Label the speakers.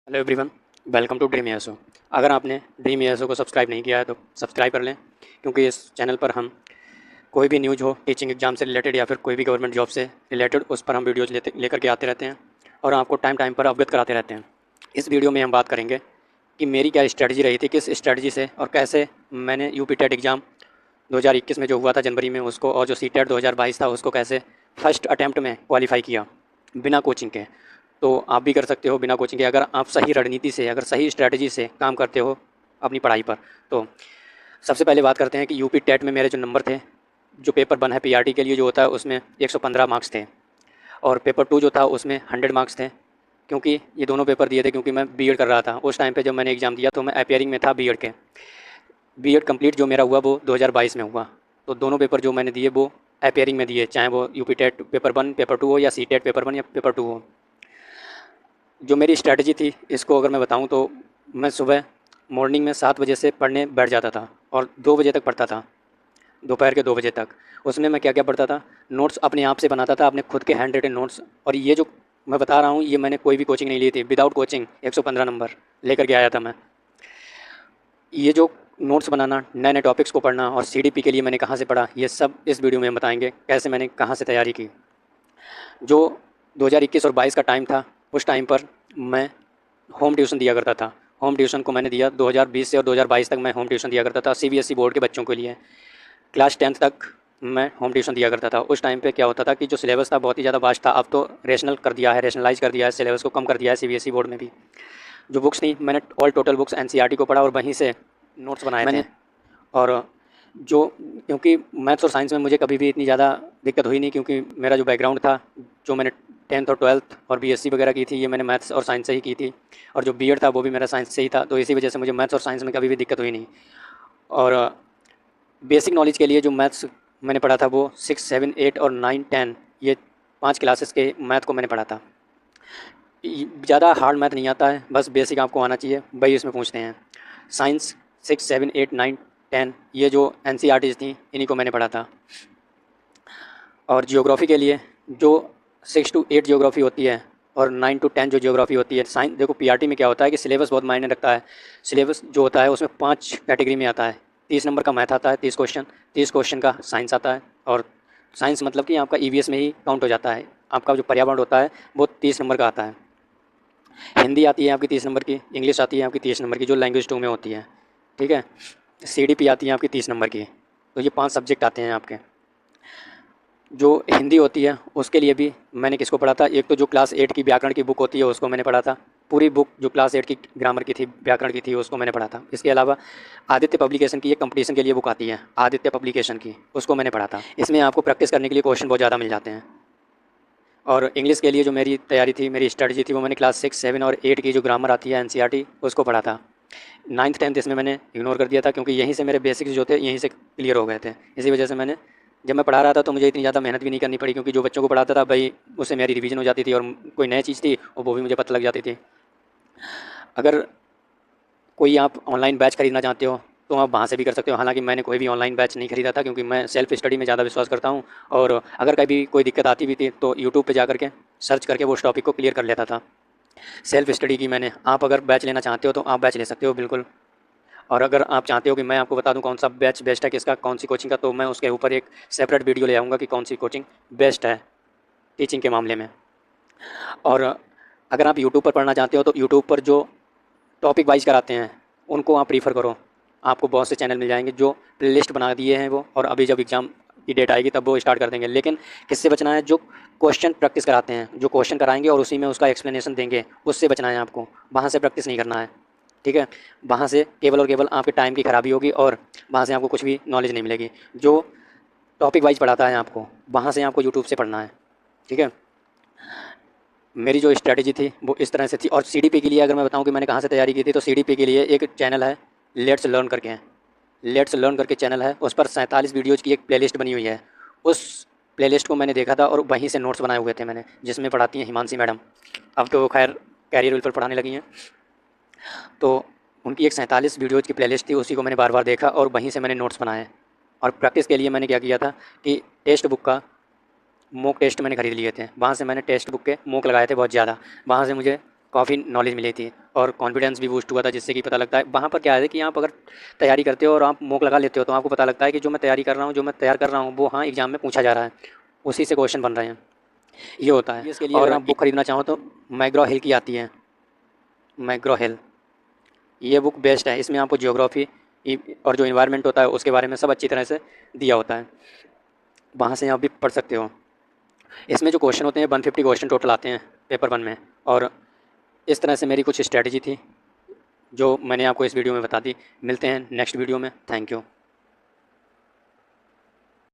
Speaker 1: Hello everyone, welcome to dream ASO. अगर आपने dream ASO को सब्सक्राइब नहीं किया है तो सब्सक्राइब कर लें, क्योंकि इस चैनल पर हम कोई भी न्यूज़ हो टीचिंग एग्जाम से रिलेटेड या फिर कोई भी गवर्नमेंट जॉब से रिलेटेड उस पर हम वीडियोज़ लेकर के आते रहते हैं और आपको टाइम टाइम पर अवगत कराते रहते हैं। इस वीडियो में हम बात करेंगे कि मेरी क्या स्ट्रेटजी रही थी, किस स्ट्रेटजी से और कैसे मैंने यूपी टेट एग्ज़ाम 2021 में जो हुआ था जनवरी में उसको, और जो सी टेट 2022 था उसको कैसे फर्स्ट अटैम्प्ट में क्वालिफाई किया बिना कोचिंग के। तो आप भी कर सकते हो बिना कोचिंग के, अगर आप सही रणनीति से, अगर सही स्ट्रैटेजी से काम करते हो अपनी पढ़ाई पर। तो सबसे पहले बात करते हैं कि यूपी टेट में मेरे जो नंबर थे, जो पेपर 1 है पीआरटी के लिए जो होता है उसमें 115 मार्क्स थे, और पेपर 2 जो था उसमें 100 मार्क्स थे। क्योंकि ये दोनों पेपर दिए थे क्योंकि मैं बीएड कर रहा था उस टाइम पे। जब मैंने एग्ज़ाम दिया तो मैं अपेयरिंग में था बीएड के। बीएड कंप्लीट जो मेरा हुआ वो 2022 में हुआ। तो दोनों पेपर जो मैंने दिए वो अपेयरिंग में दिए, चाहे वो यूपी टेट पेपर 1 पेपर 2 हो या सी टेट पेपर 1 या पेपर 2 हो। जो मेरी स्ट्रैटेजी थी इसको अगर मैं बताऊं तो मैं सुबह मॉर्निंग में 7 बजे से पढ़ने बैठ जाता था और 2 बजे तक पढ़ता था, दोपहर के 2 बजे तक। उसमें मैं क्या क्या पढ़ता था, नोट्स अपने आप से बनाता था, अपने खुद के हैंड रिटन नोट्स। और ये जो मैं बता रहा हूँ ये मैंने कोई भी कोचिंग नहीं ली थी, विदाउट कोचिंग 115 नंबर लेकर के आया था मैं। ये जो नोट्स बनाना, नए नए टॉपिक्स को पढ़ना और सीडीपी के लिए मैंने कहाँ से पढ़ा, ये सब इस वीडियो में हम बताएंगे कैसे मैंने कहाँ से तैयारी की। जो 2021 और 22 का टाइम था उस टाइम पर मैं होम ट्यूशन दिया करता था। होम ट्यूशन को मैंने दिया 2020 से, और 2022 तक मैं होम ट्यूशन दिया करता था सीबीएसई बोर्ड के बच्चों के लिए। क्लास 10th तक मैं होम ट्यूशन दिया करता था। उस टाइम पे क्या होता था कि जो सिलेबस था बहुत ही ज़्यादा वास्ट था। अब तो रेशनल कर दिया है, रेशनलाइज कर दिया है, सिलेबस को कम कर दिया है सीबीएसई बोर्ड में भी। जो बुक्स थी मैंने ऑल टोटल बुक्स एनसीईआरटी को पढ़ा और वहीं से नोट्स बनाए मैंने। और जो, क्योंकि मैथ्स और साइंस में मुझे कभी भी इतनी ज़्यादा दिक्कत हुई नहीं, क्योंकि मेरा जो बैकग्राउंड था, जो मैंने 10th और 12th और बीएससी वगैरह की थी ये मैंने मैथ्स और साइंस से ही की थी, और जो बीएड था वो भी मेरा साइंस से ही था। तो इसी वजह से मुझे मैथ्स और साइंस में कभी भी दिक्कत हुई नहीं। और बेसिक नॉलेज के लिए जो मैथ्स मैंने पढ़ा था वो 6, 7, 8 और 9, 10 ये 5 क्लासेस के मैथ को मैंने पढ़ा था। ज़्यादा हार्ड मैथ नहीं आता है, बस बेसिक आपको आना चाहिए, वही इसमें पूछते हैं। साइंस 6, 7, 8, 9, 10 ये जो एनसीईआरटीज़ थी इन्हीं को मैंने पढ़ा था। और जियोग्राफी के लिए जो 6 to 8 जियोग्राफी होती है और 9 to 10 जो जियोग्राफी होती है। साइंस देखो, पीआरटी में क्या होता है कि सिलेबस बहुत मायने रखता है। सिलेबस जो होता है उसमें 5 कैटेगरी में आता है। 30 नंबर का मैथ आता है, 30 क्वेश्चन का साइंस आता है। और साइंस मतलब कि आपका ईवीएस में ही काउंट हो जाता है। आपका जो पर्यावरण होता है वो 30 नंबर का आता है। हिंदी आती है आपकी 30 नंबर की, इंग्लिश आती है आपकी 30 नंबर की जो लैंग्वेज 2 में होती है, ठीक है। सीडीपी आती है आपकी 30 नंबर की। तो ये 5 सब्जेक्ट आते हैं आपके। जो हिंदी होती है उसके लिए भी मैंने किसको पढ़ा था, एक तो जो क्लास 8 की व्याकरण की बुक होती है उसको मैंने पढ़ा था। पूरी बुक जो क्लास 8 की ग्रामर की थी, व्याकरण की थी, उसको मैंने पढ़ा था। इसके अलावा आदित्य पब्लिकेशन की एक कंपटीशन के लिए बुक आती है, आदित्य पब्लिकेशन की, उसको मैंने पढ़ा था। इसमें आपको प्रैक्टिस करने के लिए क्वेश्चन बहुत ज़्यादा मिल जाते हैं। और इंग्लिश के लिए जो मेरी तैयारी थी, मेरी स्ट्रेटजी थी, वो मैंने क्लास 6, 7 और 8 की जो ग्रामर आती है एनसीईआरटी उसको पढ़ा था। 9th 10th इसमें मैंने इग्नोर कर दिया था, क्योंकि यहीं से मेरे बेसिक्स जो थे यहीं से क्लियर हो गए थे। इसी वजह से मैंने, जब मैं पढ़ा रहा था तो मुझे इतनी ज़्यादा मेहनत भी नहीं करनी पड़ी, क्योंकि जो बच्चों को पढ़ाता था भाई उससे मेरी रिवीजन हो जाती थी, और कोई नई चीज़ थी और वो भी मुझे पता लग जाती थी। अगर कोई आप ऑनलाइन बैच खरीदना चाहते हो तो आप वहाँ से भी कर सकते हो। हालांकि मैंने कोई भी ऑनलाइन बैच नहीं खरीदा था, क्योंकि मैं सेल्फ स्टडी में ज़्यादा विश्वास करता हूँ। और अगर कभी कोई दिक्कत आती भी थी तो यूट्यूब पे जा करके सर्च करके वो उस टॉपिक को क्लियर कर लेता था। सेल्फ स्टडी की मैंने, आप अगर बैच लेना चाहते हो तो आप बैच ले सकते हो बिल्कुल। और अगर आप चाहते हो कि मैं आपको बता दूं कौन सा बैच बेस्ट है, किसका, कौन सी कोचिंग का, तो मैं उसके ऊपर एक सेपरेट वीडियो ले आऊँगा कि कौन सी कोचिंग बेस्ट है टीचिंग के मामले में। और अगर आप यूट्यूब पर पढ़ना चाहते हो तो यूट्यूब पर जो टॉपिक वाइज कराते हैं उनको आप प्रीफर करो। आपको बहुत से चैनल मिल जाएंगे जो प्लेलिस्ट बना दिए हैं वो, और अभी जब एग्ज़ाम की डेट आएगी तब वो स्टार्ट कर देंगे। लेकिन किससे बचना है, जो क्वेश्चन प्रैक्टिस कराते हैं, जो क्वेश्चन कराएंगे और उसी में उसका एक्सप्लेनेशन देंगे, उससे बचना है आपको। वहाँ से प्रैक्टिस नहीं करना है, ठीक है। वहाँ से केवल और केवल आपके टाइम की ख़राबी होगी और वहाँ से आपको कुछ भी नॉलेज नहीं मिलेगी। जो टॉपिक वाइज पढ़ाता है आपको, वहाँ से आपको यूट्यूब से पढ़ना है, ठीक है। मेरी जो स्ट्रैटेजी थी वो इस तरह से थी। और सीडीपी के लिए अगर मैं बताऊं कि मैंने कहाँ से तैयारी की थी, तो सीडीपी के लिए एक चैनल है, लेट्स लर्न करके है। लेट्स लर्न करके चैनल है, उस पर 47 वीडियोज़ की एक प्लेलिस्ट बनी हुई है। उस प्लेलिस्ट को मैंने देखा था और वहीं से नोट्स बनाए हुए थे मैंने, जिसमें पढ़ाती हैं हिमांशी मैडम। अब तो वो खैर कैरियर विल पर पढ़ाने लगी हैं। तो उनकी एक 47 वीडियोज़ की प्लेलिस्ट थी, उसी को मैंने बार बार देखा और वहीं से मैंने नोट्स बनाए। और प्रैक्टिस के लिए मैंने क्या किया था कि टेक्स्ट बुक का मॉक टेस्ट मैंने खरीद लिए थे। वहाँ से मैंने टेक्स्ट बुक के मॉक लगाए थे बहुत ज़्यादा। वहाँ से मुझे काफ़ी नॉलेज मिली थी और कॉन्फिडेंस भी बूस्ट हुआ था, जिससे कि पता लगता है वहाँ पर क्या है कि आप अगर तैयारी करते हो और आप मॉक लगा लेते हो तो आपको पता लगता है कि जो मैं तैयारी कर रहा हूँ, जो मैं तैयार कर रहा हूँ वो हाँ एग्ज़ाम में पूछा जा रहा है, उसी से क्वेश्चन बन रहे हैं, ये होता है। इसके लिए और आप बुक खरीदना चाहो तो मैग्रॉ हिल की आती है, मैग्रॉ हिल, ये बुक बेस्ट है। इसमें आपको ज्योग्राफी और जो इन्वायरमेंट होता है उसके बारे में सब अच्छी तरह से दिया होता है, वहाँ से आप भी पढ़ सकते हो। इसमें जो क्वेश्चन होते हैं 150 क्वेश्चन टोटल आते हैं पेपर 1 में, और इस तरह से मेरी कुछ स्ट्रैटेजी थी जो मैंने आपको इस वीडियो में बता दी। मिलते हैं नेक्स्ट वीडियो में, थैंक यू।